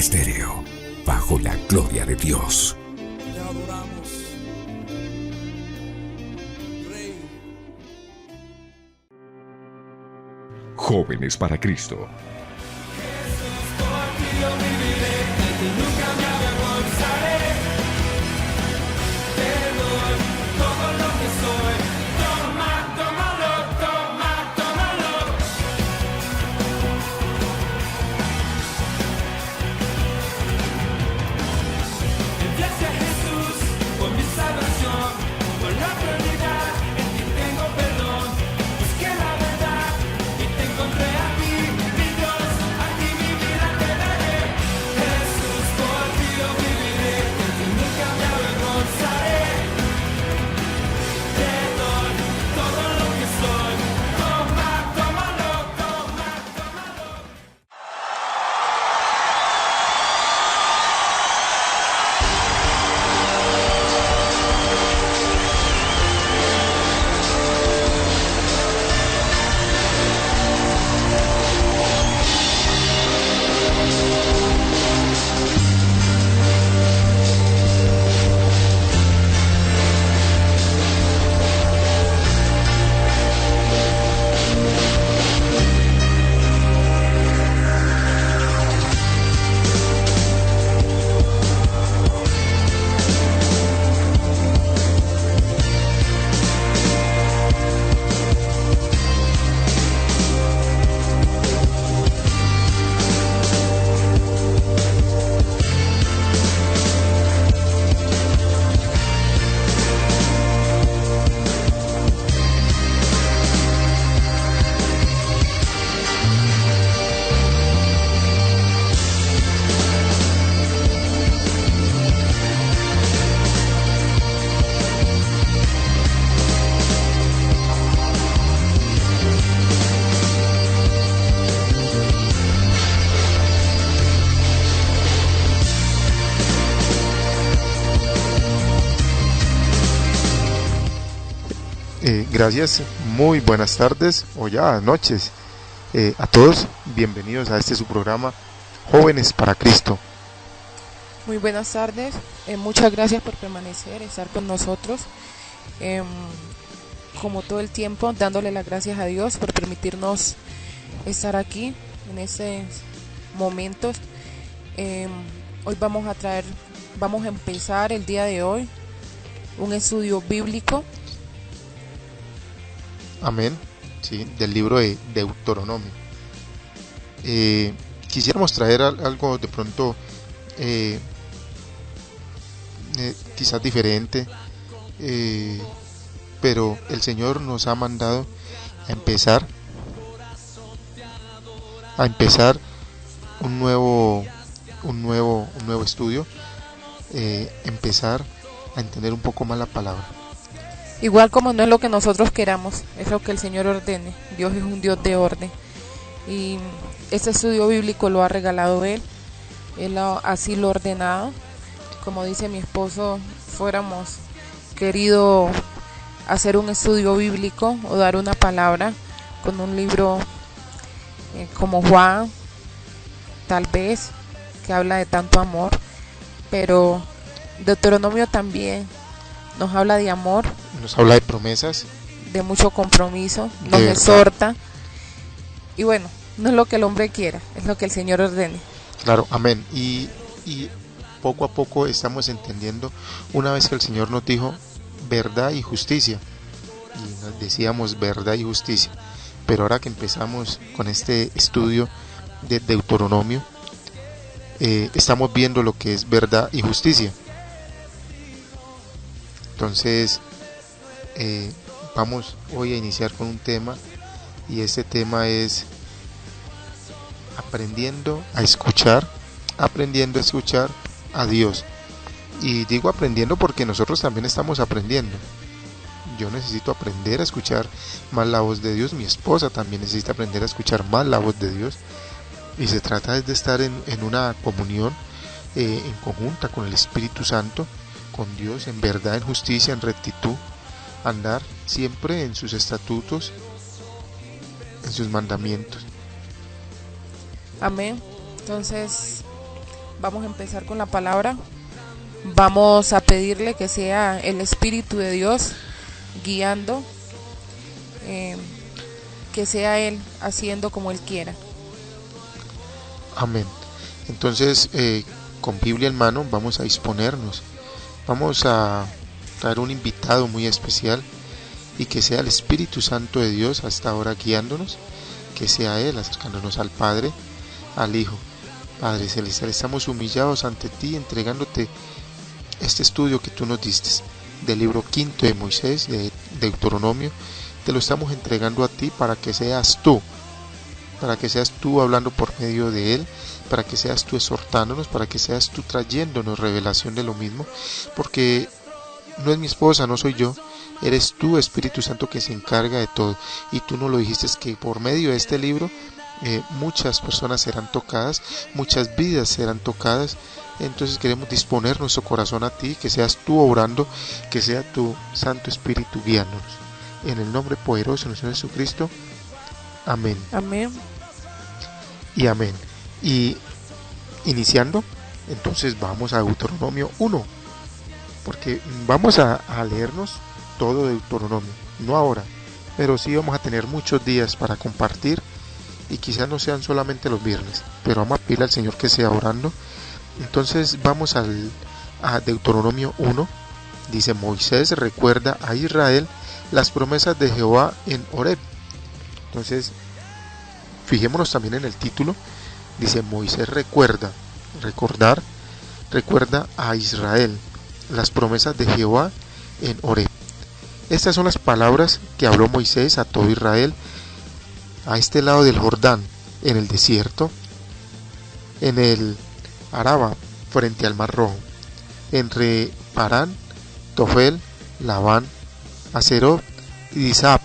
Estéreo, bajo la gloria de Dios. Te adoramos, Rey. Jóvenes para Cristo. Gracias, muy buenas tardes o ya noches a todos, bienvenidos a este su programa Jóvenes para Cristo. Muy buenas tardes, muchas gracias por permanecer, estar con nosotros, como todo el tiempo, dándole las gracias a Dios por permitirnos estar aquí en estos momentos. Hoy vamos a empezar el día de hoy un estudio bíblico. Amén, sí, del libro de Deuteronomio. Quisiéramos traer algo de pronto quizás diferente, pero el Señor nos ha mandado a empezar un nuevo estudio, empezar a entender un poco más la palabra. Igual como no es lo que nosotros queramos, es lo que el Señor ordene. Dios es un Dios de orden. Y este estudio bíblico lo ha regalado Él así lo ha ordenado. Como dice mi esposo, fuéramos querido hacer un estudio bíblico o dar una palabra con un libro como Juan, tal vez, que habla de tanto amor. Pero Deuteronomio también nos habla de amor, nos habla de promesas, de mucho compromiso, nos exhorta. Y bueno, no es lo que el hombre quiera, es lo que el Señor ordene. Claro, amén. Y poco a poco estamos entendiendo, una vez que el Señor nos dijo verdad y justicia, y nos decíamos verdad y justicia, pero ahora que empezamos con este estudio de Deuteronomio, estamos viendo lo que es verdad y justicia. Entonces vamos hoy a iniciar con un tema, y este tema es aprendiendo a escuchar a Dios. Y digo aprendiendo porque nosotros también estamos aprendiendo. Yo necesito aprender a escuchar más la voz de Dios, mi esposa también necesita aprender a escuchar más la voz de Dios, y se trata de estar en una comunión en conjunta con el Espíritu Santo, con Dios, en verdad, en justicia, en rectitud, andar siempre en sus estatutos, en sus mandamientos. Amén. Entonces, vamos a empezar con la palabra. Vamos a pedirle que sea el Espíritu de Dios guiando, que sea Él haciendo como Él quiera. Amén. Entonces, con Biblia en mano, vamos a disponernos. Vamos a traer un invitado muy especial y que sea el Espíritu Santo de Dios hasta ahora guiándonos, que sea Él acercándonos al Padre, al Hijo. Padre Celestial, estamos humillados ante ti, entregándote este estudio que tú nos diste del libro quinto de Moisés, de Deuteronomio. Te lo estamos entregando a ti para que seas tú hablando por medio de él, para que seas tú exhortándonos, para que seas tú trayéndonos revelación de lo mismo, porque no es mi esposa, no soy yo, eres tú, Espíritu Santo, que se encarga de todo. Y tú nos lo dijiste, que por medio de este libro muchas personas serán tocadas, muchas vidas serán tocadas. Entonces queremos disponer nuestro corazón a ti, que seas tú obrando, que sea tu Santo Espíritu guiándonos. En el nombre poderoso de nuestro Señor Jesucristo. Amén. Amén. Y amén. Y iniciando, entonces vamos a Deuteronomio 1, porque vamos a leernos todo Deuteronomio, no ahora, pero sí vamos a tener muchos días para compartir y quizás no sean solamente los viernes, pero vamos a pedirle al Señor que sea orando. Entonces vamos a Deuteronomio 1, dice: Moisés recuerda a Israel las promesas de Jehová en Horeb. Entonces, fijémonos también en el título, dice: Moisés recuerda a Israel las promesas de Jehová en Horeb. Estas son las palabras que habló Moisés a todo Israel a este lado del Jordán, en el desierto, en el Araba, frente al Mar Rojo, entre Parán, Tofel, Labán, Hazeroth y Disab.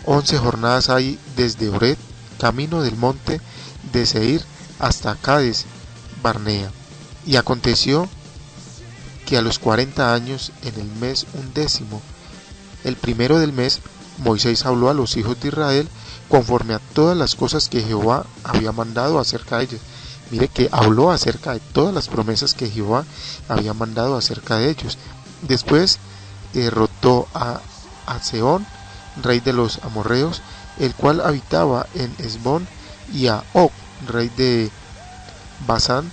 11 jornadas hay desde Horeb, camino del monte de Seir, hasta Cades Barnea. Y aconteció que a los 40 años, en el mes 11, el primero del mes, Moisés habló a los hijos de Israel conforme a todas las cosas que Jehová había mandado acerca de ellos. Mire que habló acerca de todas las promesas que Jehová había mandado acerca de ellos. Después derrotó a Sehón, rey de los amorreos, el cual habitaba en Hesbón, y a Og, rey de Basán,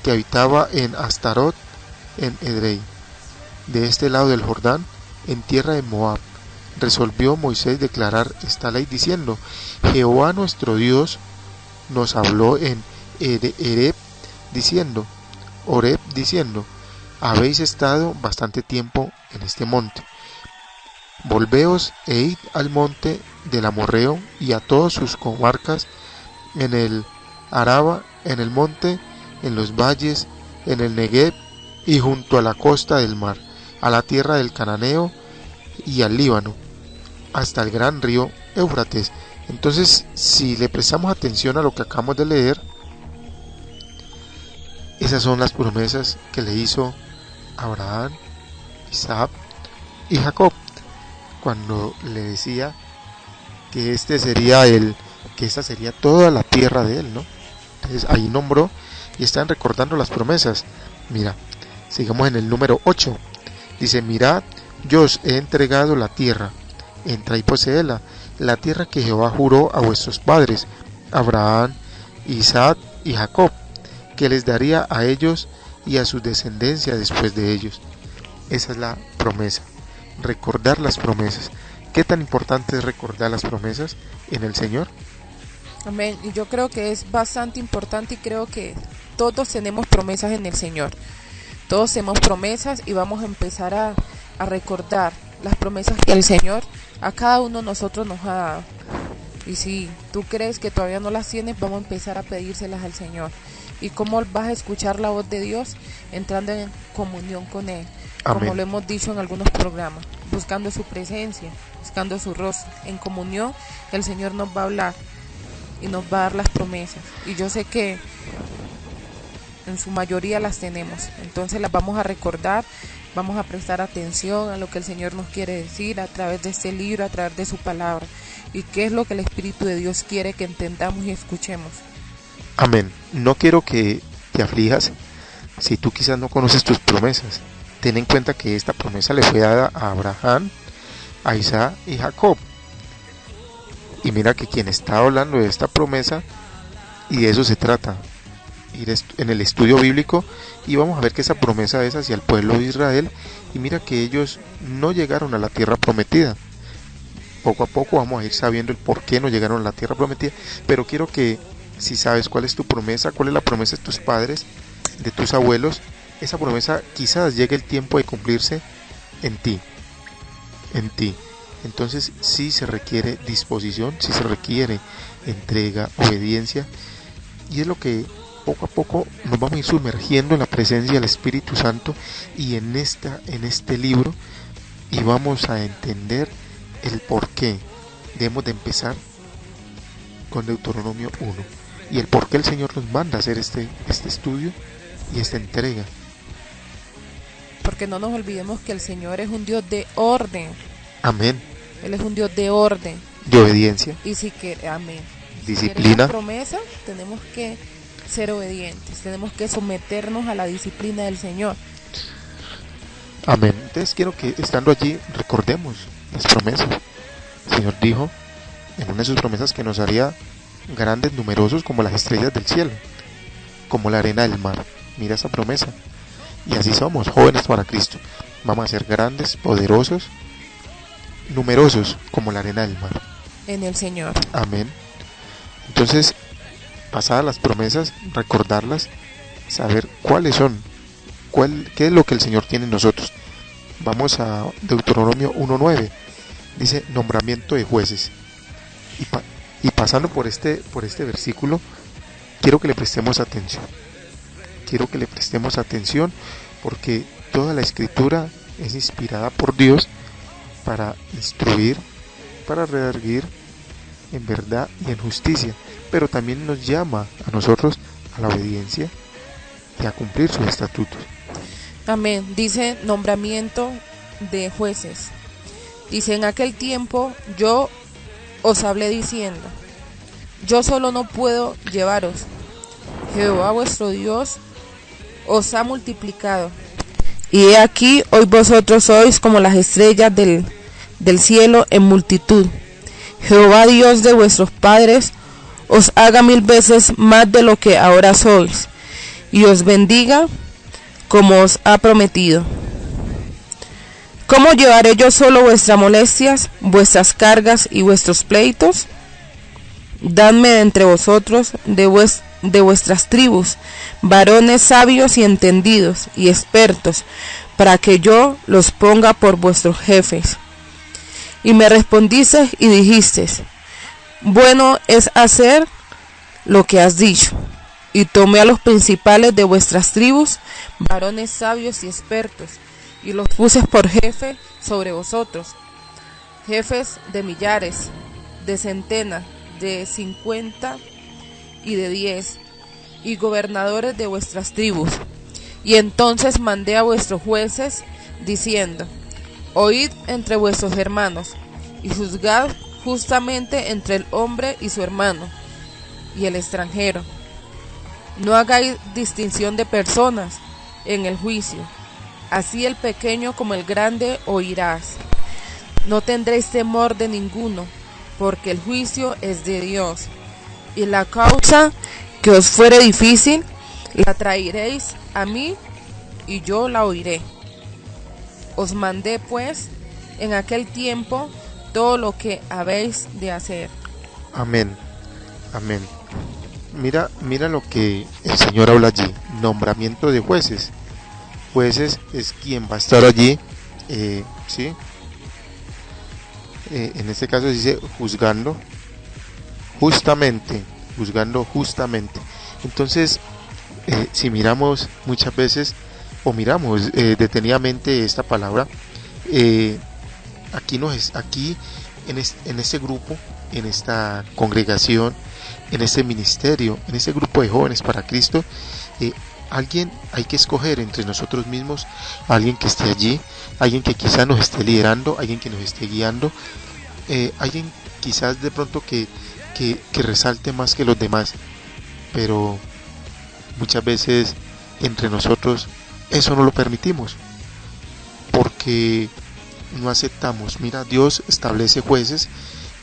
que habitaba en Astarot, en Edrei. De este lado del Jordán, en tierra de Moab, resolvió Moisés declarar esta ley diciendo: Jehová nuestro Dios nos habló en Horeb diciendo: habéis estado bastante tiempo en este monte. Volveos e id al monte del amorreo y a todas sus comarcas, en el Araba, en el monte, en los valles, en el Negev y junto a la costa del mar, a la tierra del Cananeo y al Líbano, hasta el gran río Éufrates. Entonces, si le prestamos atención a lo que acabamos de leer, esas son las promesas que le hizo Abraham, Isaac y Jacob, cuando le decía que esta sería toda la tierra de él, ¿no? Entonces ahí nombró y están recordando las promesas. Mira, sigamos en el número 8. Dice: mirad, yo os he entregado la tierra, entra y poseedla, la tierra que Jehová juró a vuestros padres, Abraham, Isaac y Jacob, que les daría a ellos y a su descendencia después de ellos. Esa es la promesa, recordar las promesas. ¿Qué tan importante es recordar las promesas en el Señor? Amén. Y yo creo que es bastante importante, y creo que todos tenemos promesas en el Señor. Todos tenemos promesas y vamos a empezar a recordar las promesas que el Señor a cada uno de nosotros nos ha dado. Y si tú crees que todavía no las tienes, vamos a empezar a pedírselas al Señor. ¿Y cómo vas a escuchar la voz de Dios? Entrando en comunión con Él. Amén. Como lo hemos dicho en algunos programas, buscando su presencia, buscando su rostro. En comunión el Señor nos va a hablar y nos va a dar las promesas. Y yo sé que en su mayoría las tenemos. Entonces las vamos a recordar, vamos a prestar atención a lo que el Señor nos quiere decir a través de este libro, a través de su palabra. Y qué es lo que el Espíritu de Dios quiere que entendamos y escuchemos. Amén. No quiero que te aflijas si tú quizás no conoces tus promesas. Ten en cuenta que esta promesa le fue dada a Abraham, a Isaac y Jacob. Y mira que quien está hablando de esta promesa, y de eso se trata, ir en el estudio bíblico, y vamos a ver que esa promesa es hacia el pueblo de Israel, y mira que ellos no llegaron a la tierra prometida. Poco a poco vamos a ir sabiendo el por qué no llegaron a la tierra prometida, pero quiero que, si sabes cuál es tu promesa, cuál es la promesa de tus padres, de tus abuelos, esa promesa quizás llegue el tiempo de cumplirse en ti. Entonces sí se requiere disposición, sí se requiere entrega, obediencia, y es lo que poco a poco nos vamos a ir sumergiendo en la presencia del Espíritu Santo y en este libro, y vamos a entender el por qué debemos de empezar con Deuteronomio 1 y el por qué el Señor nos manda a hacer este estudio y esta entrega. Porque no nos olvidemos que el Señor es un Dios de orden. Amén. Él es un Dios de orden. De obediencia. Y si que, amén. Disciplina. Si queremos promesa, tenemos que ser obedientes. Tenemos que someternos a la disciplina del Señor. Amén. Entonces quiero que estando allí recordemos las promesas. El Señor dijo en una de sus promesas que nos haría grandes, numerosos como las estrellas del cielo, como la arena del mar. Mira esa promesa. Y así somos, jóvenes para Cristo. Vamos a ser grandes, poderosos, numerosos como la arena del mar. En el Señor. Amén. Entonces, pasadas las promesas, recordarlas, saber cuáles son, qué es lo que el Señor tiene en nosotros. Vamos a Deuteronomio 1:9. Dice nombramiento de jueces. Y pasando por este versículo, quiero que le prestemos atención. Quiero que le prestemos atención porque toda la escritura es inspirada por Dios para instruir, para redarguir en verdad y en justicia, pero también nos llama a nosotros a la obediencia y a cumplir sus estatutos. Amén. Dice nombramiento de jueces. Dice, en aquel tiempo yo os hablé diciendo, yo solo no puedo llevaros. Jehová vuestro Dios os ha multiplicado. Y he aquí, hoy vosotros sois como las estrellas del cielo en multitud. Jehová Dios de vuestros padres os haga 1000 veces más de lo que ahora sois, y os bendiga como os ha prometido. ¿Cómo llevaré yo solo vuestras molestias, vuestras cargas y vuestros pleitos? Dadme de entre vosotros de vuestras tribus varones sabios y entendidos y expertos, para que yo los ponga por vuestros jefes. Y me respondisteis y dijisteis, bueno es hacer lo que has dicho. Y tomé a los principales de vuestras tribus, varones sabios y expertos, y los puse por jefe sobre vosotros, jefes de millares, de centenas, de 50 y de 10, y gobernadores de vuestras tribus. Y entonces mandé a vuestros jueces, diciendo, oíd entre vuestros hermanos, y juzgad justamente entre el hombre y su hermano, y el extranjero. No hagáis distinción de personas en el juicio, así el pequeño como el grande oirás. No tendréis temor de ninguno, porque el juicio es de Dios, y la causa que os fuere difícil, la traeréis a mí, y yo la oiré. Os mandé pues en aquel tiempo todo lo que habéis de hacer. Amén. Amén. Mira lo que el Señor habla allí. Nombramiento de jueces. Jueces es quien va a estar allí, ¿sí? En este caso dice juzgando justamente. Entonces, si miramos muchas veces o miramos detenidamente esta palabra, aquí en este grupo, en esta congregación, en este ministerio, en este grupo de jóvenes para Cristo, alguien hay que escoger entre nosotros mismos, alguien que esté allí, alguien que quizás nos esté liderando, alguien que nos esté guiando, alguien quizás de pronto que resalte más que los demás, pero muchas veces entre nosotros eso no lo permitimos, porque no aceptamos. Mira, Dios establece jueces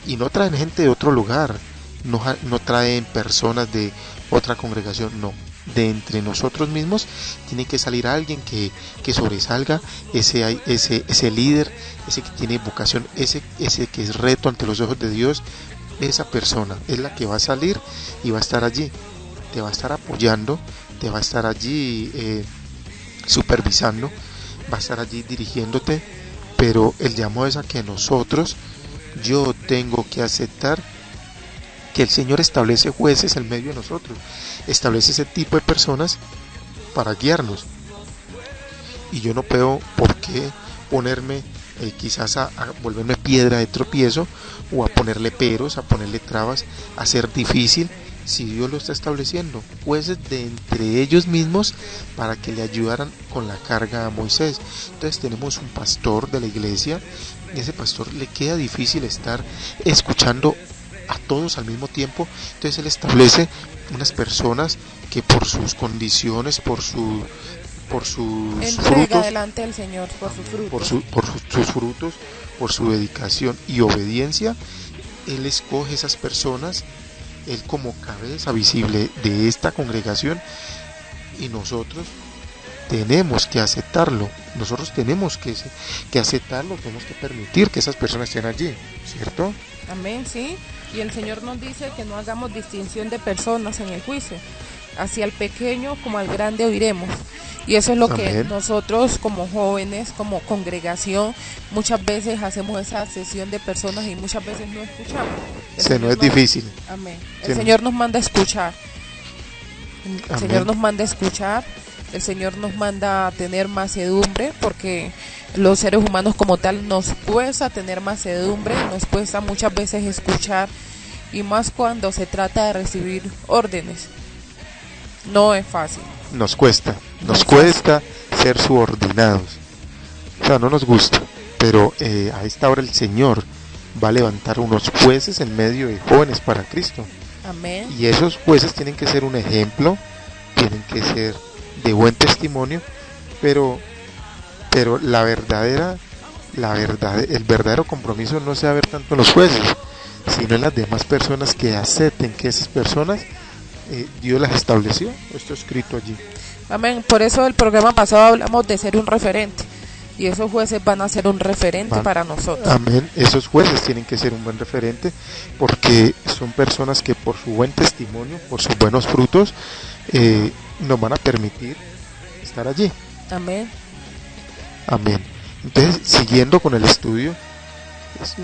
y no traen gente de otro lugar, no traen personas de otra congregación, no. De entre nosotros mismos tiene que salir alguien que sobresalga, ese líder, ese que tiene vocación, ese que es reto ante los ojos de Dios. Esa persona es la que va a salir y va a estar allí, te va a estar apoyando, te va a estar allí supervisando, va a estar allí dirigiéndote, pero el llamado es a que nosotros, yo tengo que aceptar que el Señor establece jueces en medio de nosotros, establece ese tipo de personas para guiarnos, y yo no puedo por qué ponerme quizás a volverme piedra de tropiezo, o a ponerle peros, a ponerle trabas, a ser difícil, si Dios lo está estableciendo, jueces de entre ellos mismos para que le ayudaran con la carga a Moisés. Entonces tenemos un pastor de la iglesia, y a ese pastor le queda difícil estar escuchando a todos al mismo tiempo, entonces él establece unas personas que por sus condiciones, por sus frutos, delante del Señor por sus frutos, sus frutos, por su dedicación y obediencia, él escoge esas personas, él como cabeza visible de esta congregación, y nosotros tenemos que aceptarlo, nosotros tenemos que aceptarlo, tenemos que permitir que esas personas estén allí, ¿cierto? Amén, sí. Y el Señor nos dice que no hagamos distinción de personas en el juicio. Hacia el pequeño como al grande oiremos. Y eso es lo Amén. que nosotros como jóvenes, como congregación, muchas veces hacemos esa sesión de personas y muchas veces no escuchamos. No es difícil. Amén. El Señor nos manda a escuchar. El Amén. Señor nos manda a escuchar. El Señor nos manda a tener mansedumbre, porque los seres humanos como tal nos cuesta tener mansedumbre, nos cuesta muchas veces escuchar, y más cuando se trata de recibir órdenes. No es fácil. Nos cuesta ser subordinados, o sea, no nos gusta, pero a esta hora el Señor va a levantar unos jueces en medio de jóvenes para Cristo. Amén. Y esos jueces tienen que ser un ejemplo, tienen que ser de buen testimonio, pero el verdadero compromiso no se va a ver tanto en los jueces, sino en las demás personas que acepten que esas personas Dios las estableció. Esto escrito allí. Amén. Por eso el programa pasado hablamos de ser un referente, y esos jueces van a ser un referente para nosotros. Amén. Esos jueces tienen que ser un buen referente, porque son personas que por su buen testimonio, por sus buenos frutos, nos van a permitir estar allí. Amén. Amén. Entonces, siguiendo con el estudio, es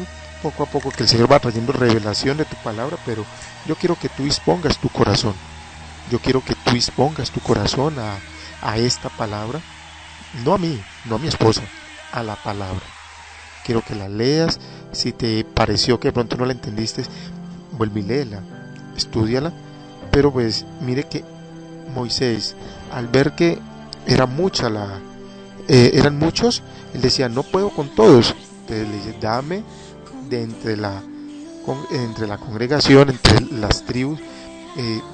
poco a poco que el Señor va trayendo revelación de tu palabra, pero yo quiero que tú dispongas tu corazón. Yo quiero que tú dispongas tu corazón a esta palabra, no a mí, no a mi esposa, a la palabra. Quiero que la leas. Si te pareció que de pronto no la entendiste, vuelve y léela, estúdiala. Pero pues mire que Moisés, al ver que eran muchos, él decía, no puedo con todos. Entonces le dice, dame de entre la congregación, entre las tribus,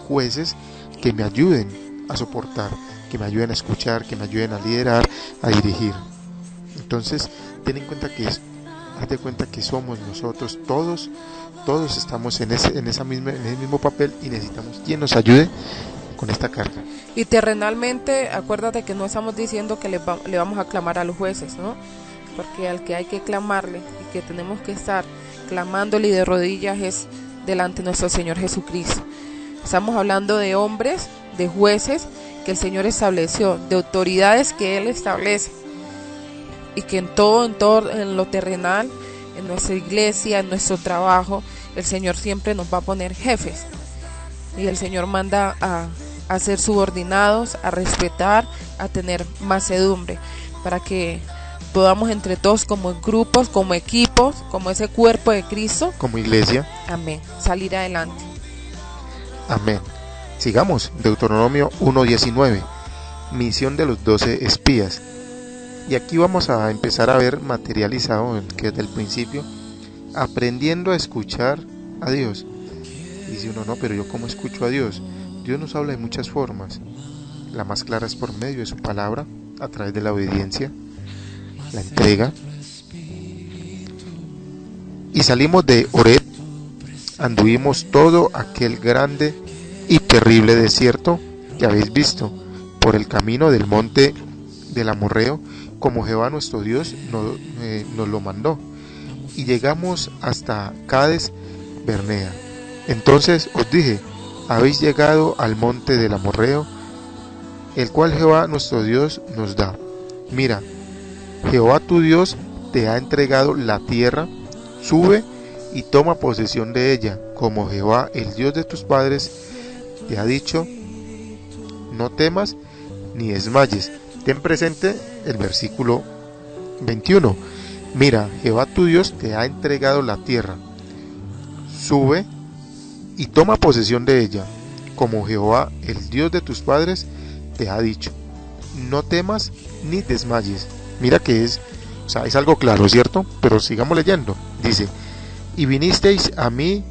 jueces que me ayuden a soportar, que me ayuden a escuchar, que me ayuden a liderar, a dirigir. Entonces ten en cuenta que haz de cuenta que somos nosotros, todos estamos en ese mismo papel, y necesitamos quien nos ayude con esta carga. Y terrenalmente, acuérdate que no estamos diciendo que le vamos a clamar a los jueces, ¿no? Porque al que hay que clamarle y que tenemos que estar clamándole y de rodillas es delante de nuestro Señor Jesucristo. Estamos hablando de hombres, de jueces que el Señor estableció, de autoridades que Él establece, y que en lo terrenal, en nuestra iglesia, en nuestro trabajo, el Señor siempre nos va a poner jefes, y el Señor manda a ser subordinados, a respetar, a tener mansedumbre, para que podamos entre todos, como grupos, como equipos, como ese cuerpo de Cristo, como iglesia, amén, salir adelante. Amén. Sigamos, Deuteronomio 1:19, misión de los 12 espías. Y aquí vamos a empezar a ver materializado, que desde el principio, aprendiendo a escuchar a Dios. Dice uno, no, pero yo cómo escucho a Dios. Dios nos habla de muchas formas. La más clara es por medio de su palabra, a través de la obediencia, la entrega. Y salimos de Horeb, anduvimos todo aquel grande y terrible desierto que habéis visto, por el camino del monte del Amorreo, como Jehová nuestro Dios nos lo mandó. Y llegamos hasta Cades Bernea. Entonces os dije, habéis llegado al monte del Amorreo, el cual Jehová nuestro Dios nos da. Mira, Jehová tu Dios te ha entregado la tierra, sube y toma posesión de ella, como Jehová el Dios de tus padres te ha dicho. No temas ni desmayes. Ten presente el versículo 21. Mira, Jehová tu Dios te ha entregado la tierra, sube y toma posesión de ella, como Jehová el Dios de tus padres te ha dicho. No temas ni desmayes. Mira que es algo claro, ¿cierto? Pero sigamos leyendo. Dice, y vinisteis a mí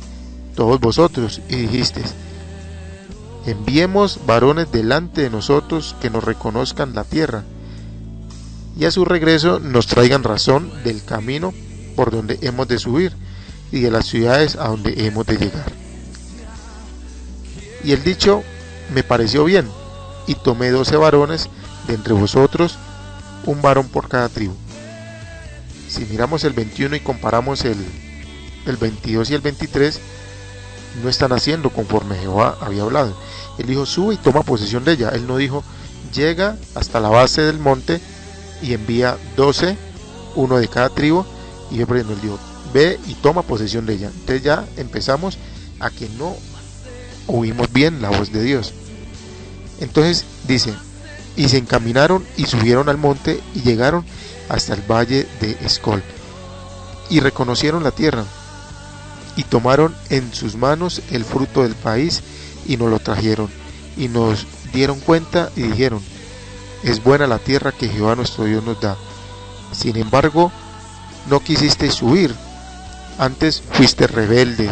todos vosotros y dijisteis, enviemos varones delante de nosotros que nos reconozcan la tierra, y a su regreso nos traigan razón del camino por donde hemos de subir y de las ciudades a donde hemos de llegar. Y el dicho me pareció bien, y tomé 12 varones de entre vosotros, un varón por cada tribu. Si miramos el 21 y comparamos el 22 y el 23, no están haciendo conforme Jehová había hablado. Él dijo, sube y toma posesión de ella. Él no dijo, llega hasta la base del monte y envía 12, uno de cada tribu, y él dijo, ve y toma posesión de ella. Entonces ya empezamos a que no oímos bien la voz de Dios. Entonces dice, y se encaminaron y subieron al monte y llegaron hasta el valle de Escol, y reconocieron la tierra, y tomaron en sus manos el fruto del país, y nos lo trajeron, y nos dieron cuenta y dijeron, es buena la tierra que Jehová nuestro Dios nos da. Sin embargo, no quisisteis subir, antes fuiste rebelde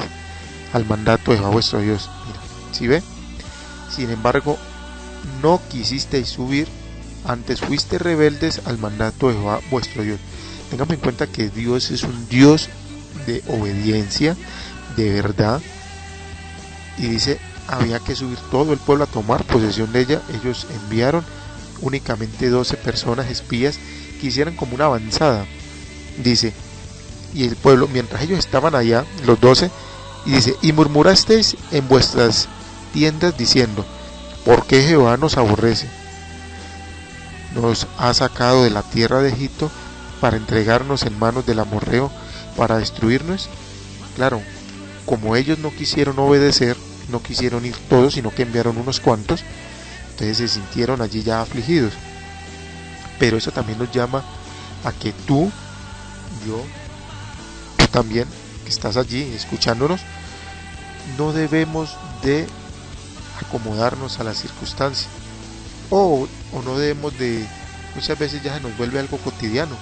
al mandato de Jehová vuestro Dios. Mira, ¿sí ve? Sin embargo, no quisisteis subir, antes fuiste rebeldes al mandato de Jehová vuestro Dios. Tengamos en cuenta que Dios es un Dios de obediencia, de verdad, y dice, había que subir todo el pueblo a tomar posesión de ella. Ellos enviaron únicamente 12 personas espías que hicieran como una avanzada, dice, y el pueblo, mientras ellos estaban allá, los 12, y dice, y murmurasteis en vuestras tiendas diciendo, ¿por qué Jehová nos aborrece? Nos ha sacado de la tierra de Egipto para entregarnos en manos del amorreo, para destruirnos. Claro, como ellos no quisieron obedecer, no quisieron ir todos, sino que enviaron unos cuantos, entonces se sintieron allí ya afligidos. Pero eso también nos llama a que tú también, que estás allí escuchándonos, no debemos de acomodarnos a las circunstancias, o no debemos de, muchas veces ya se nos vuelve algo cotidiano,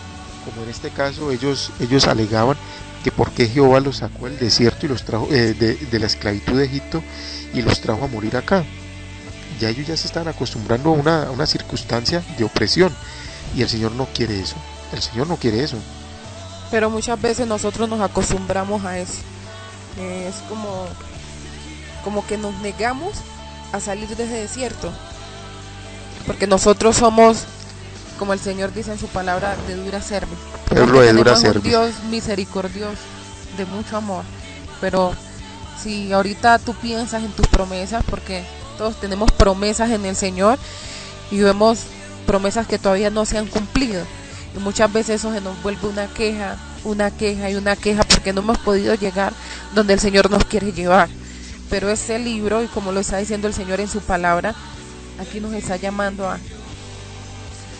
como en este caso ellos alegaban que por qué Jehová los sacó del desierto y los trajo de la esclavitud de Egipto y los trajo a morir acá. Ya ellos ya se están acostumbrando a una circunstancia de opresión, y el Señor no quiere eso. El Señor no quiere eso. Pero muchas veces nosotros nos acostumbramos a eso. Es como que nos negamos a salir de ese desierto, porque nosotros somos, como el Señor dice en su palabra, de dura cerviz. Pueblo de dura cerviz. Un Dios misericordioso, de mucho amor. Pero si ahorita tú piensas en tus promesas, porque todos tenemos promesas en el Señor y vemos promesas que todavía no se han cumplido, y muchas veces eso se nos vuelve una queja porque no hemos podido llegar donde el Señor nos quiere llevar. Pero este libro, y como lo está diciendo el Señor en su palabra, aquí nos está llamando a,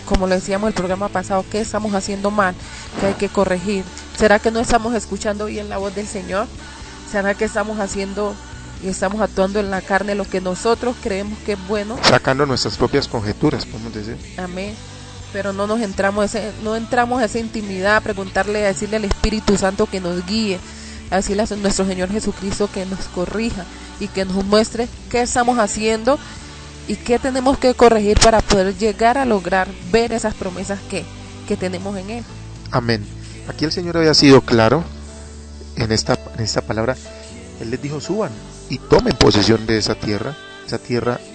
como lo decíamos el programa pasado, ¿qué estamos haciendo mal? ¿Qué hay que corregir? ¿Será que no estamos escuchando bien la voz del Señor? ¿Será que estamos haciendo y estamos actuando en la carne lo que nosotros creemos que es bueno? Sacando nuestras propias conjeturas, podemos decir. Amén. Pero no entramos a esa intimidad, a preguntarle, a decirle al Espíritu Santo que nos guíe, así nuestro Señor Jesucristo que nos corrija y que nos muestre qué estamos haciendo y qué tenemos que corregir para poder llegar a lograr ver esas promesas que tenemos en Él. Amén. Aquí el Señor había sido claro en esta palabra. Él les dijo: suban y tomen posesión de esa tierra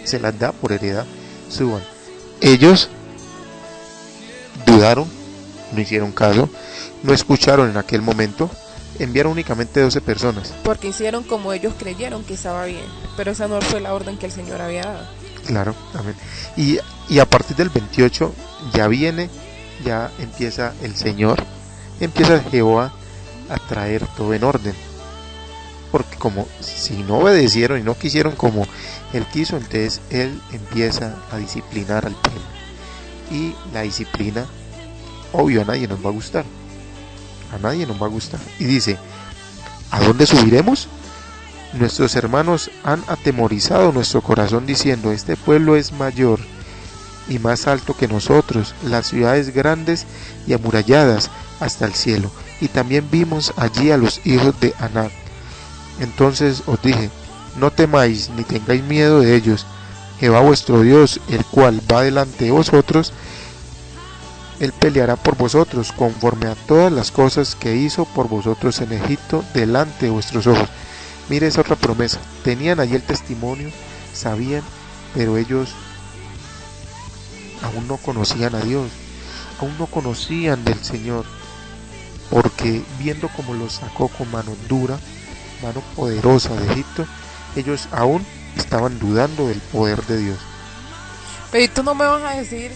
se las da por heredad, suban. Ellos dudaron, no hicieron caso, no escucharon en aquel momento, enviaron únicamente 12 personas. Porque hicieron como ellos creyeron que estaba bien, pero esa no fue la orden que el Señor había dado. Claro, amén. Y a partir del 28 ya empieza el Señor, empieza Jehová a traer todo en orden. Porque como si no obedecieron y no quisieron como Él quiso, entonces Él empieza a disciplinar al pueblo. Y la disciplina, obvio, a nadie nos va a gustar. A nadie nos va a gustar. Y dice: ¿a dónde subiremos? Nuestros hermanos han atemorizado nuestro corazón diciendo: este pueblo es mayor y más alto que nosotros, las ciudades grandes y amuralladas hasta el cielo. Y también vimos allí a los hijos de Anac. Entonces os dije: no temáis ni tengáis miedo de ellos. Jehová vuestro Dios, el cual va delante de vosotros, Él peleará por vosotros conforme a todas las cosas que hizo por vosotros en Egipto delante de vuestros ojos. Mire esa otra promesa. Tenían allí el testimonio, sabían, pero ellos aún no conocían a Dios, aún no conocían del Señor, porque viendo cómo los sacó con mano dura, mano poderosa de Egipto, ellos aún estaban dudando del poder de Dios. Pero tú no me vas a decir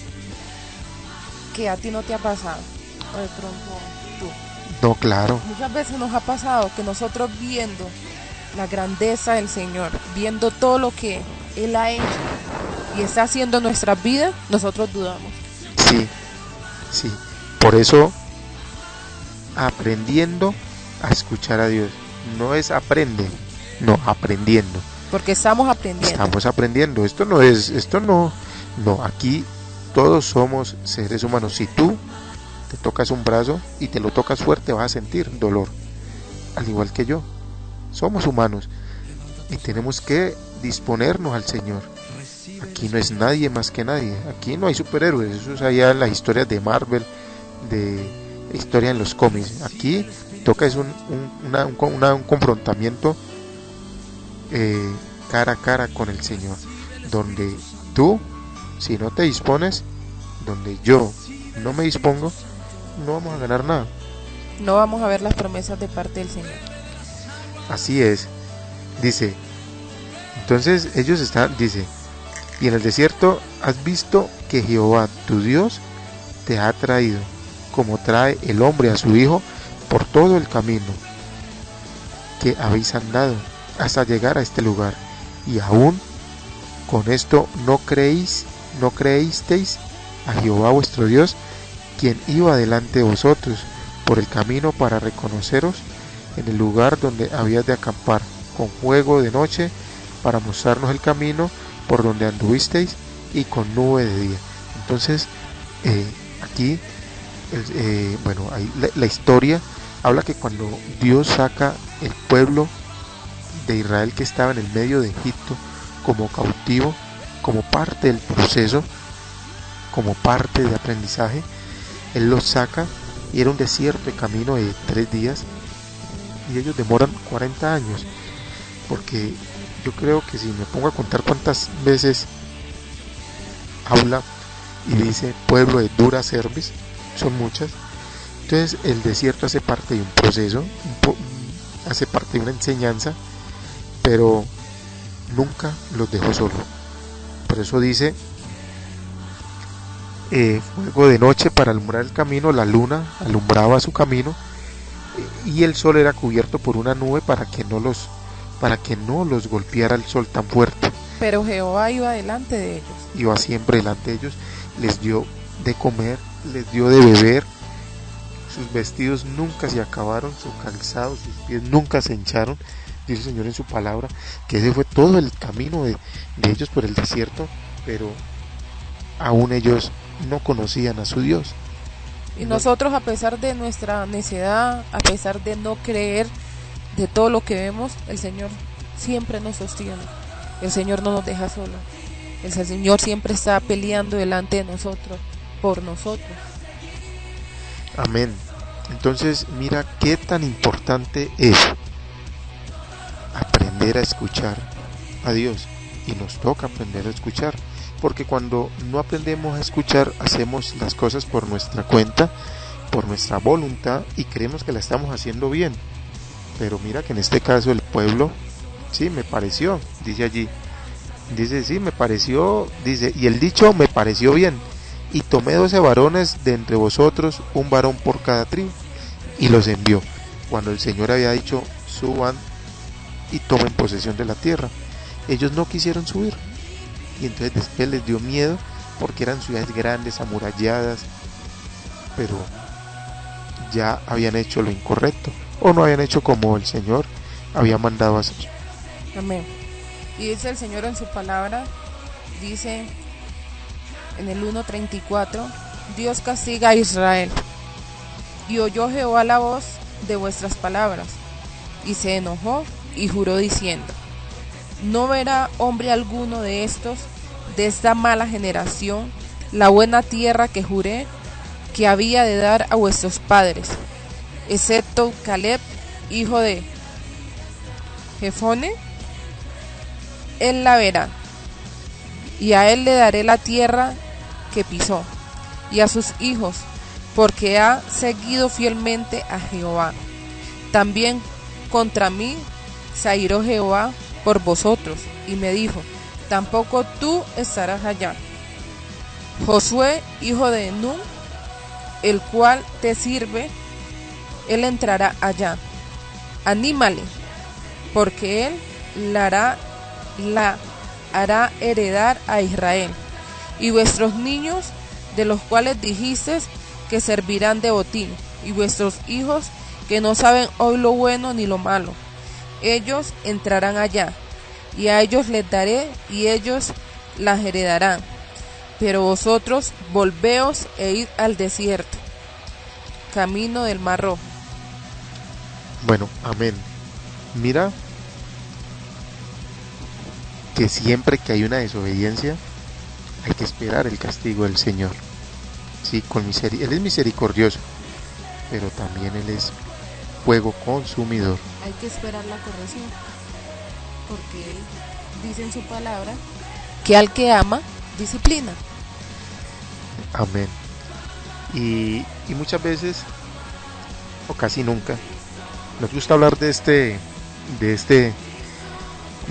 que a ti no te ha pasado, o de pronto tú. No, claro. Muchas veces nos ha pasado que nosotros viendo la grandeza del Señor, viendo todo lo que Él ha hecho y está haciendo en nuestras vidas, nosotros dudamos. Sí. Por eso, aprendiendo a escuchar a Dios. No es aprende, no, aprendiendo. Porque estamos aprendiendo. Estamos aprendiendo. No, aquí todos somos seres humanos. Si tú te tocas un brazo y te lo tocas fuerte, vas a sentir dolor. Al igual que yo. Somos humanos y tenemos que disponernos al Señor. Aquí no es nadie más que nadie. Aquí no hay superhéroes. Eso es allá en las historias de Marvel, de historia en los cómics. Aquí toca es un confrontamiento cara a cara con el Señor, donde tú, si no te dispones, donde yo no me dispongo, no vamos a ganar nada. No vamos a ver las promesas de parte del Señor. Así es. Dice, entonces ellos dice: y en el desierto has visto que Jehová tu Dios te ha traído, como trae el hombre a su hijo, por todo el camino que habéis andado hasta llegar a este lugar, y aún con esto no creísteis a Jehová vuestro Dios, quien iba delante de vosotros por el camino para reconoceros en el lugar donde habías de acampar, con fuego de noche para mostrarnos el camino por donde anduvisteis, y con nube de día. Entonces aquí ahí la historia habla que cuando Dios saca el pueblo de Israel que estaba en el medio de Egipto como cautivo, como parte del proceso, como parte de aprendizaje, Él los saca, y era un desierto de camino de 3 días, y ellos demoran 40 años, porque yo creo que si me pongo a contar cuántas veces habla y dice pueblo de dura cerviz, son muchas. Entonces el desierto hace parte de un proceso, hace parte de una enseñanza, pero nunca los dejó solos. Por eso dice fuego de noche para alumbrar el camino, la luna alumbraba su camino, y el sol era cubierto por una nube para que no los golpeara el sol tan fuerte. Pero Jehová iba delante de ellos. Iba siempre delante de ellos, les dio de comer, les dio de beber, sus vestidos nunca se acabaron, su calzado, sus pies nunca se hincharon. Dice el Señor en su palabra que ese fue todo el camino de ellos por el desierto, pero aún ellos no conocían a su Dios. Y nosotros, a pesar de nuestra necedad, a pesar de no creer de todo lo que vemos, el Señor siempre nos sostiene. El Señor no nos deja solos. El Señor siempre está peleando delante de nosotros, por nosotros. Amén. Entonces, mira qué tan importante es aprender a escuchar a Dios. Y nos toca aprender a escuchar. Porque cuando no aprendemos a escuchar, hacemos las cosas por nuestra cuenta, por nuestra voluntad, y creemos que la estamos haciendo bien. Pero mira que en este caso el pueblo, sí, me pareció, dice allí. Dice, sí, me pareció, dice, y el dicho me pareció bien. Y tomé 12 varones de entre vosotros, un varón por cada tribu, y los envió. Cuando el Señor había dicho, suban y tomen posesión de la tierra. Ellos no quisieron subir. Y entonces después les dio miedo, porque eran ciudades grandes, amuralladas, pero ya habían hecho lo incorrecto, o no habían hecho como el Señor había mandado hacer. Amén. Y dice el Señor en su palabra, dice en el 1:34, Dios castiga a Israel. Y oyó Jehová la voz de vuestras palabras, y se enojó y juró diciendo, no verá hombre alguno de esta mala generación, la buena tierra que juré que había de dar a vuestros padres, excepto Caleb, hijo de Jefone, él la verá, y a él le daré la tierra que pisó, y a sus hijos, porque ha seguido fielmente a Jehová. También contra mí se airó Jehová por vosotros, y me dijo, tampoco tú estarás allá. Josué, hijo de Nun, el cual te sirve, él entrará allá. Anímale, porque él la hará heredar a Israel. Y vuestros niños, de los cuales dijisteis que servirán de botín, y vuestros hijos, que no saben hoy lo bueno ni lo malo, ellos entrarán allá, y a ellos les daré, y ellos las heredarán. Pero vosotros volveos e id al desierto, camino del Mar Rojo. Bueno, amén. Mira que siempre que hay una desobediencia, hay que esperar el castigo del Señor. Sí, Él es misericordioso, pero también Él es fuego consumidor. Hay que esperar la corrección, porque Él dice en su palabra que al que ama, disciplina. Amén. Y muchas veces, o casi nunca, nos gusta hablar de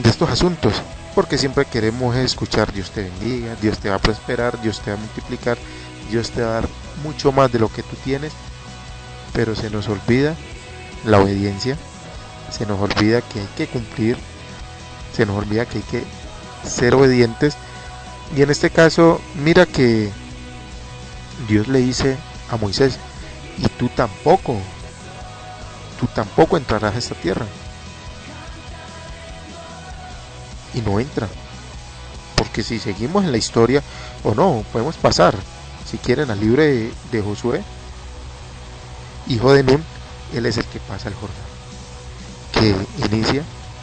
estos asuntos, porque siempre queremos escuchar: Dios te bendiga, Dios te va a prosperar, Dios te va a multiplicar, Dios te va a dar mucho más de lo que tú tienes. Pero se nos olvida la obediencia, se nos olvida que hay que cumplir, se nos olvida que hay que ser obedientes. Y en este caso, mira que Dios le dice a Moisés: y tú tampoco entrarás a esta tierra. Y no entra, porque si seguimos en la historia, o no, podemos pasar, si quieren, al libro de Josué, hijo de Nun. Él es el que pasa el Jordán, que inicia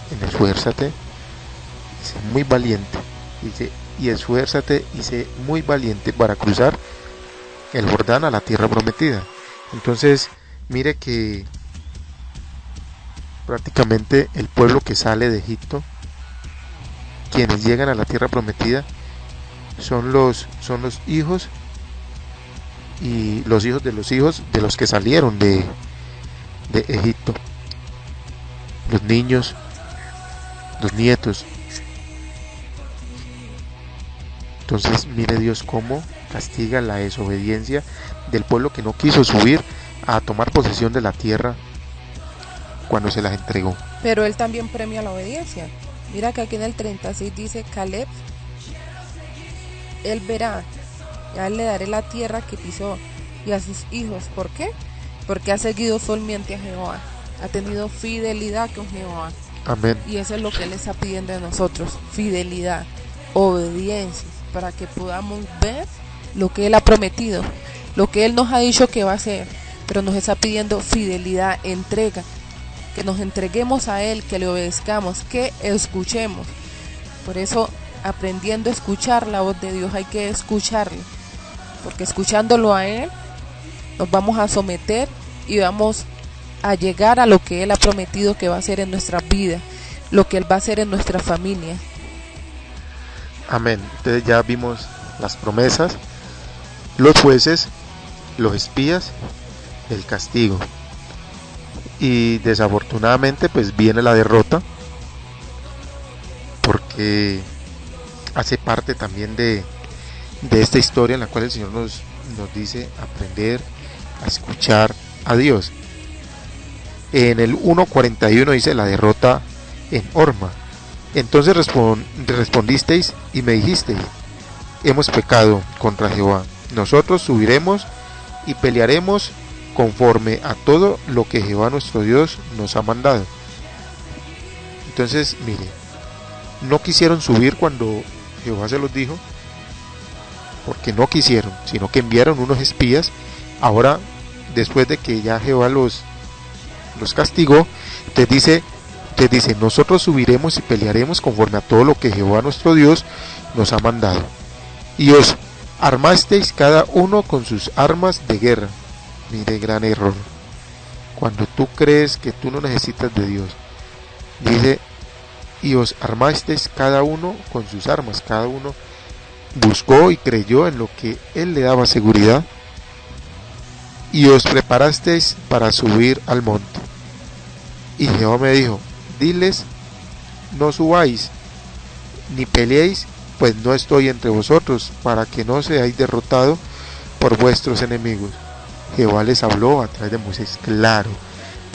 en esfuérzate, sé muy valiente, dice, y esfuérzate y sé muy valiente para cruzar el Jordán a la tierra prometida. Entonces, mire que prácticamente el pueblo que sale de Egipto, quienes llegan a la tierra prometida, son los hijos y los hijos de los que salieron de Egipto, los niños, los nietos. Entonces mire Dios cómo castiga la desobediencia del pueblo que no quiso subir a tomar posesión de la tierra cuando se las entregó. Pero Él también premia la obediencia. Mira que aquí en el 36 dice: Caleb, él verá, a él le daré la tierra que pisó, y a sus hijos. ¿Por qué? Porque ha seguido fielmente a Jehová, ha tenido fidelidad con Jehová. Amén. Y eso es lo que Él está pidiendo de nosotros: fidelidad, obediencia, para que podamos ver lo que Él ha prometido, lo que Él nos ha dicho que va a hacer. Pero nos está pidiendo fidelidad, entrega, que nos entreguemos a Él, que le obedezcamos, que escuchemos. Por eso, aprendiendo a escuchar la voz de Dios, hay que escucharle, porque escuchándolo a Él, nos vamos a someter y vamos a llegar a lo que Él ha prometido que va a hacer en nuestra vida, lo que Él va a hacer en nuestra familia. Amén. Entonces ya vimos las promesas, los jueces, los espías, el castigo. Y desafortunadamente pues viene la derrota, porque hace parte también de esta historia en la cual el Señor nos dice aprender a escuchar a Dios. En el 1:41 dice la derrota en Horma. Entonces respondisteis y me dijisteis: hemos pecado contra Jehová, nosotros subiremos y pelearemos conforme a todo lo que Jehová nuestro Dios nos ha mandado. Entonces, mire, no quisieron subir cuando Jehová se los dijo, porque no quisieron, sino que enviaron unos espías. Ahora, después de que ya Jehová los castigó, te dice, nosotros subiremos y pelearemos conforme a todo lo que Jehová nuestro Dios nos ha mandado. Y os armasteis cada uno con sus armas de guerra. Mire, gran error. Cuando tú crees que tú no necesitas de Dios, dice, y os armasteis cada uno con sus armas. Cada uno buscó y creyó en lo que Él le daba seguridad. Y os preparasteis para subir al monte. Y Jehová me dijo: diles, no subáis, ni peleéis, pues no estoy entre vosotros, para que no seáis derrotados por vuestros enemigos. Jehová les habló a través de Moisés, claro,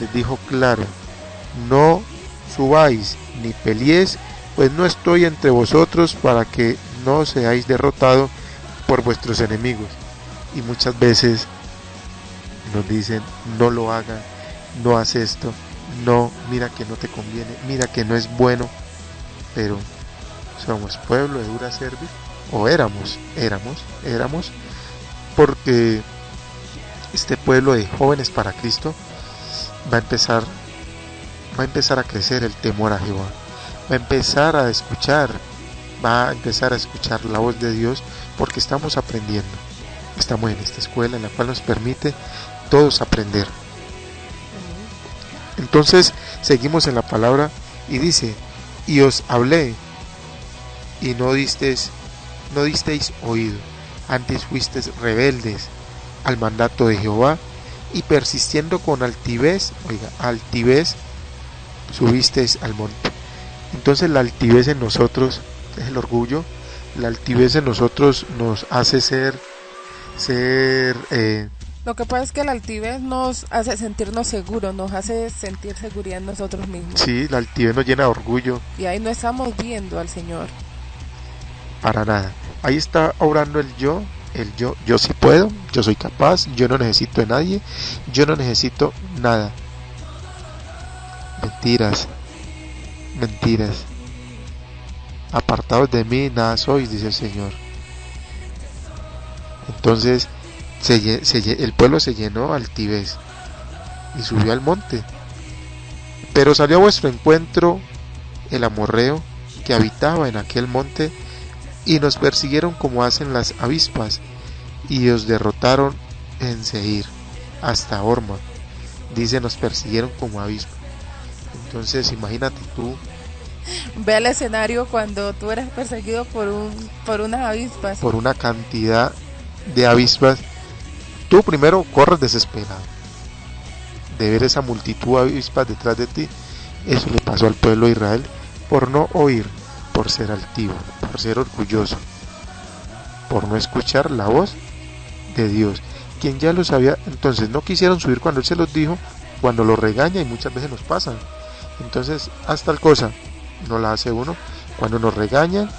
les dijo claro: no subáis, ni peleéis, pues no estoy entre vosotros, para que no seáis derrotados por vuestros enemigos. Y muchas veces nos dicen: no lo hagan, no haz esto, no, mira que no te conviene, mira que no es bueno. Pero somos pueblo de dura cerviz, o éramos, porque este pueblo de jóvenes para Cristo va a empezar a crecer el temor a Jehová, va a empezar a escuchar la voz de Dios, porque estamos aprendiendo. Estamos en esta escuela en la cual nos permite todos aprender. Entonces seguimos en la palabra y dice: y os hablé y no disteis oído, antes fuisteis rebeldes al mandato de Jehová, y persistiendo con altivez subisteis al monte. Entonces la altivez en nosotros es el orgullo. La altivez en nosotros nos hace ser Lo que pasa es que la altivez nos hace sentirnos seguros, nos hace sentir seguridad en nosotros mismos. Sí, la altivez nos llena de orgullo. Y ahí no estamos viendo al Señor. Para nada. Ahí está obrando el yo sí puedo, yo soy capaz, yo no necesito de nadie, yo no necesito nada. Mentiras. Apartados de mí, nada sois, dice el Señor. Entonces, el pueblo se llenó de altivez y subió al monte. Pero salió a vuestro encuentro el amorreo que habitaba en aquel monte, y nos persiguieron como hacen las avispas, y os derrotaron en Seir hasta Horma. Dice, nos persiguieron como avispas. Entonces imagínate tú. Ve el escenario cuando tú eres perseguido por unas avispas. Por una cantidad de avispas. Tú primero corres desesperado de ver esa multitud de avispas detrás de ti. Eso le pasó al pueblo de Israel por no oír, por ser altivo, por ser orgulloso, por no escuchar la voz de Dios, quien ya lo sabía. Entonces no quisieron subir cuando Él se los dijo, cuando lo regaña, y muchas veces nos pasa. Entonces, haz tal cosa, no la hace uno. Cuando nos regañan,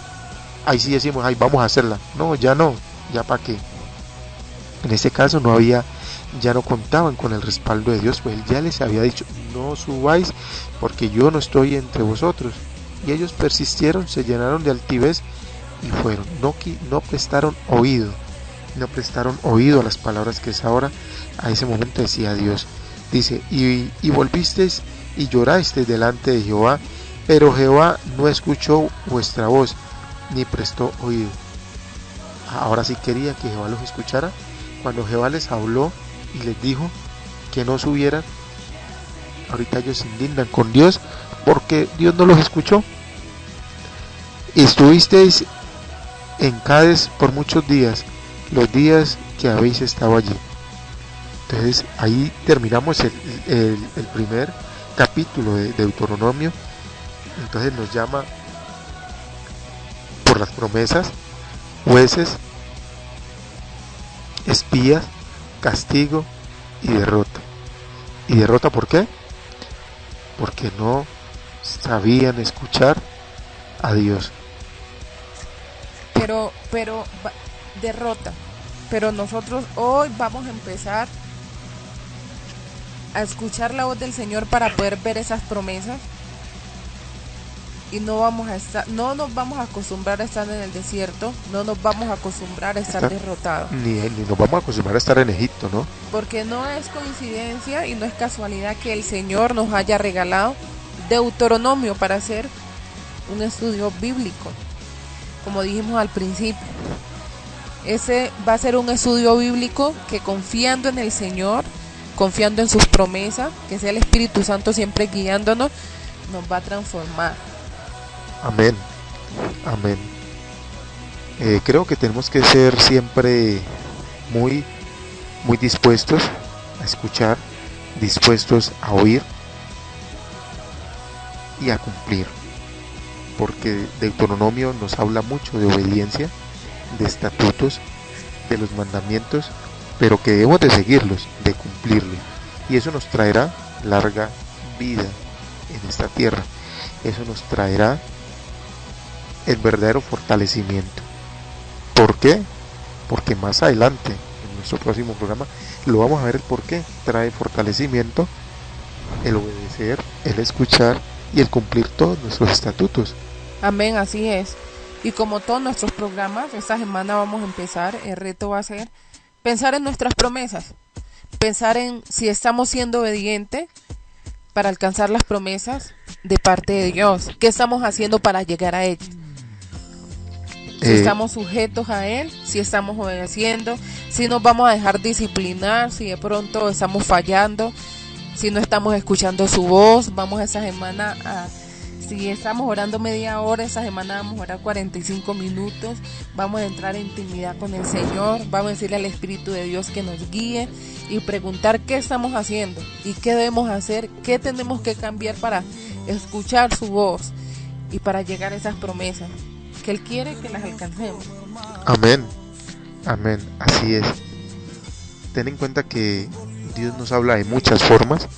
ahí sí decimos, ay, vamos a hacerla. No, ya para qué. En este caso ya no contaban con el respaldo de Dios, pues Él ya les había dicho: no subáis, porque yo no estoy entre vosotros. Y ellos persistieron, se llenaron de altivez y fueron. No prestaron oído a las palabras que esa hora, a ese momento, decía Dios. Dice: y volvisteis y llorasteis delante de Jehová, pero Jehová no escuchó vuestra voz, ni prestó oído. Ahora sí quería que Jehová los escuchara. Cuando Jehová les habló y les dijo que no subieran, ahorita ellos se indignan con Dios porque Dios no los escuchó. Estuvisteis en Cades por muchos días, los días que habéis estado allí. Entonces ahí terminamos el primer capítulo de Deuteronomio. Entonces nos llama por las promesas, jueces, espías, castigo y derrota. ¿Y derrota por qué? Porque no sabían escuchar a Dios. Pero derrota. Pero nosotros hoy vamos a empezar a escuchar la voz del Señor para poder ver esas promesas. Y no nos vamos a acostumbrar a estar en el desierto, no nos vamos a acostumbrar a estar derrotados. Ni nos vamos a acostumbrar a estar en Egipto, ¿no? Porque no es coincidencia y no es casualidad que el Señor nos haya regalado Deuteronomio para hacer un estudio bíblico, como dijimos al principio. Ese va a ser un estudio bíblico que, confiando en el Señor, confiando en sus promesas, que sea el Espíritu Santo siempre guiándonos, nos va a transformar. Amén, amén. Creo que tenemos que ser siempre muy dispuestos a escuchar, dispuestos a oír y a cumplir, porque Deuteronomio nos habla mucho de obediencia, de estatutos, de los mandamientos, pero que debemos de seguirlos, de cumplirlos, y eso nos traerá larga vida en esta tierra. Eso nos traerá el verdadero fortalecimiento. ¿Por qué? Porque más adelante, en nuestro próximo programa, lo vamos a ver el por qué trae fortalecimiento el obedecer, el escuchar y el cumplir todos nuestros estatutos. Amén, así es. Y como todos nuestros programas, esta semana vamos a empezar, el reto va a ser pensar en nuestras promesas, pensar en si estamos siendo obedientes para alcanzar las promesas de parte de Dios, qué estamos haciendo para llegar a ellas. Si estamos sujetos a Él, si estamos obedeciendo, si nos vamos a dejar disciplinar, si de pronto estamos fallando, si no estamos escuchando su voz. Vamos esa semana si estamos orando media hora, esa semana vamos a orar 45 minutos, vamos a entrar en intimidad con el Señor, vamos a decirle al Espíritu de Dios que nos guíe y preguntar qué estamos haciendo y qué debemos hacer, qué tenemos que cambiar para escuchar su voz y para llegar a esas promesas que Él quiere que las alcancemos. Amén, amén, así es. Ten en cuenta que Dios nos habla de muchas formas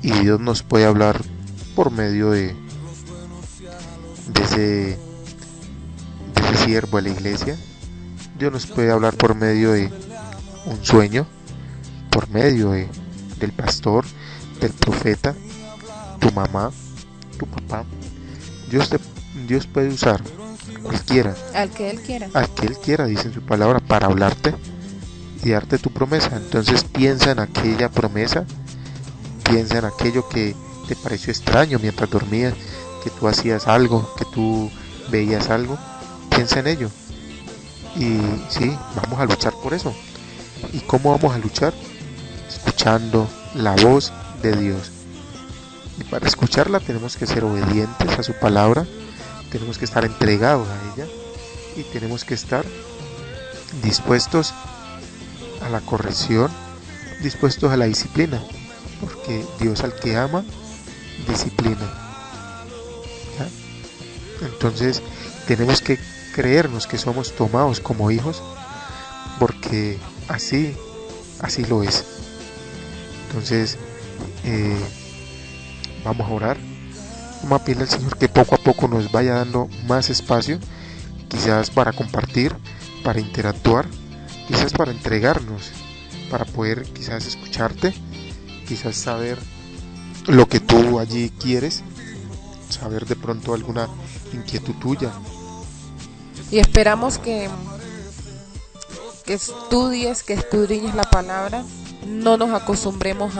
y Dios nos puede hablar por medio de ese siervo de la iglesia. Dios nos puede hablar por medio de un sueño, por medio del pastor, del profeta, tu mamá, tu papá. Dios puede usar cualquiera, al que Él quiera, dice en su palabra, para hablarte y darte tu promesa. Entonces piensa en aquella promesa, piensa en aquello que te pareció extraño mientras dormías, que tú hacías algo, que tú veías algo, piensa en ello. Y sí, vamos a luchar por eso. ¿Y cómo vamos a luchar? Escuchando la voz de Dios. Y para escucharla tenemos que ser obedientes a su palabra, tenemos que estar entregados a ella y tenemos que estar dispuestos a la corrección, dispuestos a la disciplina, porque Dios al que ama, disciplina. ¿Ya? Entonces tenemos que creernos que somos tomados como hijos, porque así lo es. Entonces vamos a orar, vamos a pedirle al Señor que poco a poco nos vaya dando más espacio, quizás para compartir, para interactuar, quizás para entregarnos, para poder quizás escucharte, quizás saber lo que tú allí quieres, saber de pronto alguna inquietud tuya. Y esperamos que estudies, que escudriñes la palabra, no nos acostumbremos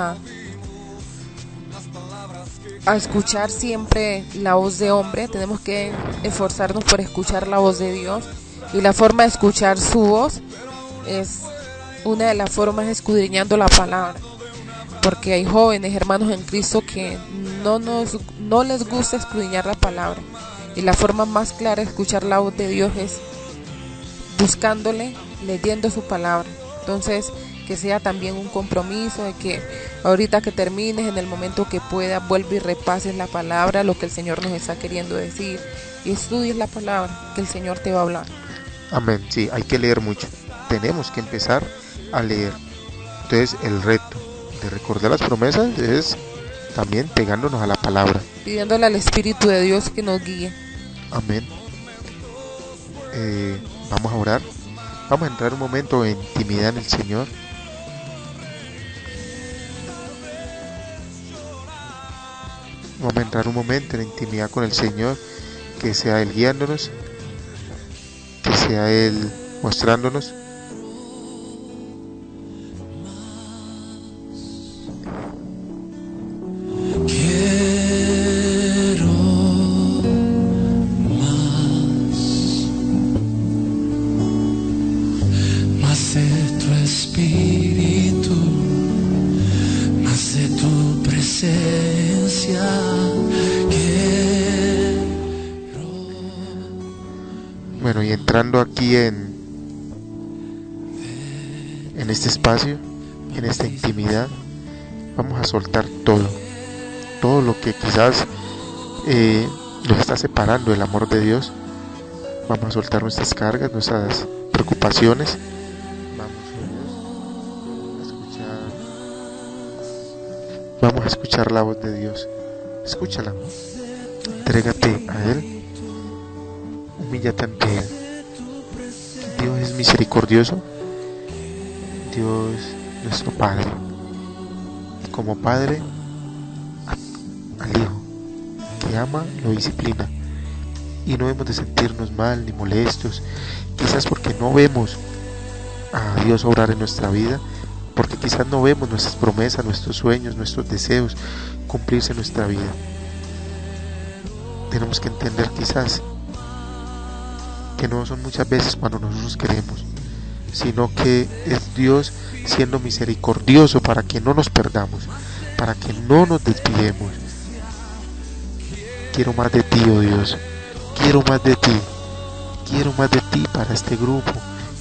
a escuchar siempre la voz de hombre, tenemos que esforzarnos por escuchar la voz de Dios, y la forma de escuchar su voz es una de las formas escudriñando la palabra, porque hay jóvenes hermanos en Cristo que no les gusta escudriñar la palabra, y la forma más clara de escuchar la voz de Dios es buscándole, leyendo su palabra. Entonces, que sea también un compromiso de que ahorita que termines, en el momento que puedas, vuelve y repases la palabra, lo que el Señor nos está queriendo decir, y estudies la palabra que el Señor te va a hablar. Amén, sí, hay que leer mucho. Tenemos que empezar a leer. Entonces, el reto de recordar las promesas es también pegándonos a la palabra. Pidiéndole al Espíritu de Dios que nos guíe. Amén. Vamos a orar. Vamos a entrar un momento en intimidad en el Señor. Vamos a entrar un momento en intimidad con el Señor. Que sea Él guiándonos. Que sea Él mostrándonos. Bueno, y entrando aquí en este espacio, en esta intimidad, vamos a soltar todo lo que quizás nos está separando del amor de Dios. Vamos a soltar nuestras cargas, nuestras preocupaciones. Vamos a escuchar la voz de Dios. Escúchala. Entrégate a Él. Humíllate ante Él. Dios es misericordioso. Dios nuestro Padre. Y como Padre, al Hijo que ama, lo disciplina. Y no hemos de sentirnos mal ni molestos, quizás porque no vemos a Dios obrar en nuestra vida, porque quizás no vemos nuestras promesas, nuestros sueños, nuestros deseos cumplirse en nuestra vida. Tenemos que entender quizás que no son muchas veces cuando nosotros queremos, sino que es Dios siendo misericordioso para que no nos perdamos, para que no nos desviemos. Quiero más de ti, oh Dios, quiero más de ti, quiero más de ti para este grupo,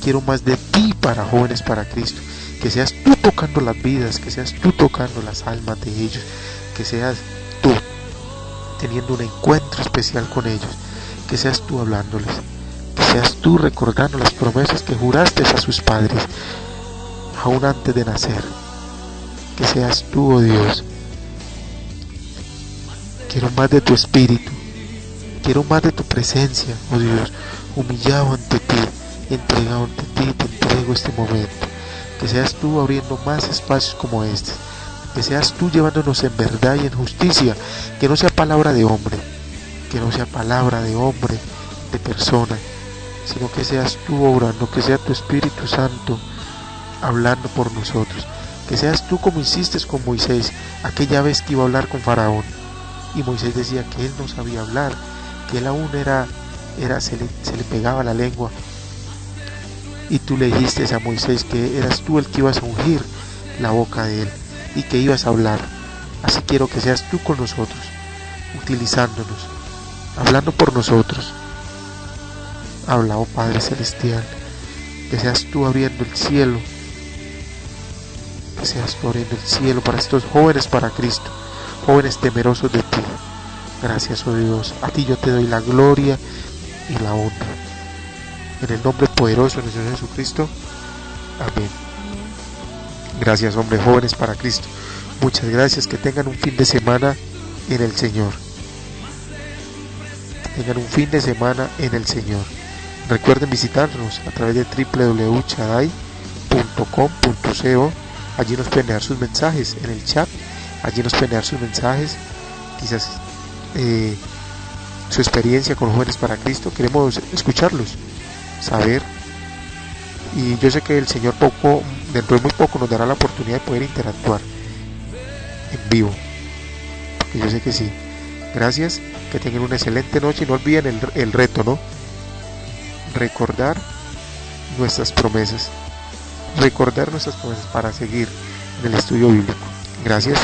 quiero más de ti para Jóvenes para Cristo. Que seas tú tocando las vidas, que seas tú tocando las almas de ellos, que seas tú teniendo un encuentro especial con ellos, que seas tú hablándoles, que seas tú recordando las promesas que juraste a sus padres aún antes de nacer. Que seas tú, oh Dios. Quiero más de tu espíritu, quiero más de tu presencia, oh Dios, humillado ante ti, entregado ante ti, te entrego este momento. Que seas tú abriendo más espacios como este, que seas tú llevándonos en verdad y en justicia, que no sea palabra de hombre, que no sea palabra de hombre, de persona, sino que seas tú obrando, que sea tu Espíritu Santo hablando por nosotros, que seas tú como hiciste con Moisés aquella vez que iba a hablar con Faraón, y Moisés decía que él no sabía hablar, que él aún se le pegaba la lengua. Y tú le dijiste a Moisés que eras tú el que ibas a ungir la boca de él y que ibas a hablar. Así quiero que seas tú con nosotros, utilizándonos, hablando por nosotros. Habla, oh Padre Celestial, que seas tú abriendo el cielo, que seas tú abriendo el cielo para estos jóvenes para Cristo, jóvenes temerosos de ti. Gracias, oh Dios, a ti yo te doy la gloria y la honra. En el nombre poderoso de nuestro Señor Jesucristo. Amén. Gracias, hombre, Jóvenes para Cristo. Muchas gracias. Que tengan un fin de semana en el Señor. Que tengan un fin de semana en el Señor. Recuerden visitarnos a través de www.chaday.com.co. Allí nos pueden dejar sus mensajes en el chat. Allí nos pueden dejar sus mensajes. Quizás su experiencia con Jóvenes para Cristo. Queremos escucharlos, saber, y yo sé que el Señor dentro de muy poco nos dará la oportunidad de poder interactuar en vivo, porque yo sé que sí. Gracias, que tengan una excelente noche y no olviden el reto, ¿no? Recordar nuestras promesas. Recordar nuestras promesas para seguir en el estudio bíblico. Gracias.